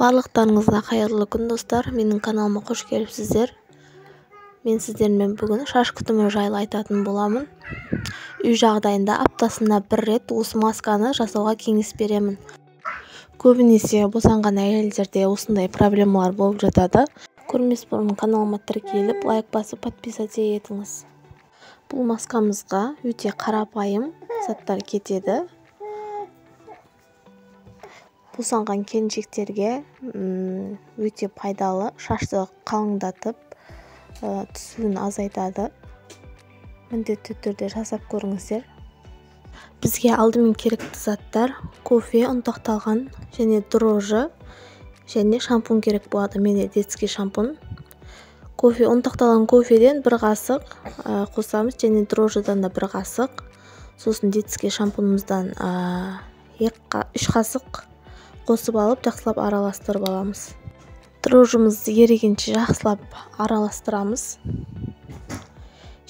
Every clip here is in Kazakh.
Барлықтарыңызға қайырлы күн достар, менің каналыма қош келіпсіздер. Мен сіздермен бүгін шаш күтімі жайлы айтатын боламын. Үй жағдайында аптасына бір рет осы масканы жасауға кеңес беремін. Көбінесе босанған әйелдерде осындай проблемалар болып жатады. Көрмес бұрын каналыма тіркеліп, лайк басып, подписаться етіңіз. Бұл маскамызға өте қарапайым заттар кетеді. Босанған келіншектерге өте пайдалы, шашты қалыңдатып, түсуін азайтады. Міндетті түрде жасап көріңіздер. Бізге алдымен керекті заттар кофе, ұнтақталған және дрожжи және шампунь керек болады. Менде детский шампунь. Ұнтақталған кофеден бір қасық қосамыз және дрожжидан да бір қасық. Сосын детский шампуньымыздан 3 қасық қосып алып, жақсылап араластырып аламыз. Дрожжимызды ерігенше жақсылап араластырамыз.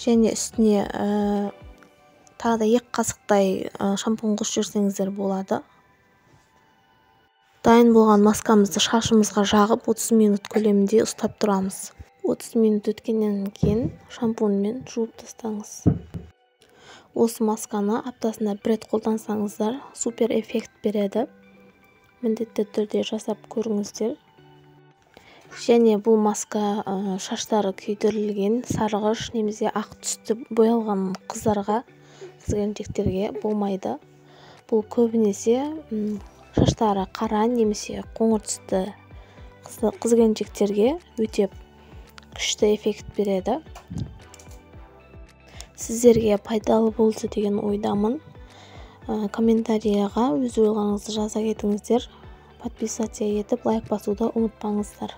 Және үстіне тағы да 2 қасықтай шампунь қосып жіберсеңіздер болады. Дайын болған маскамызды шашымызға жағып 30 минут көлемінде ұстап тұрамыз. 30 минут өткеннен кейін шампуньмен жуып тастаңыз. Осы масканы аптасына бір рет қолдансаңыздар, супер эффект береді. Міндетті түрде жасап көріңіздер. Және бұл маска шаштары күйдірілген, сарғыш немесе ақ түсті боялған қыздарға, қыз-келіншектерге болмайды. Бұл көбінесе шаштары қара немесе қоңыр түсті қыз-келіншектерге өте күшті эффект береді. Сіздерге пайдалы болды деген ойдамын. Комментарияға өз ойларыңызды жаза кетіңіздер. Подписаться етіп, лайк басуды ұмытпаңыздар.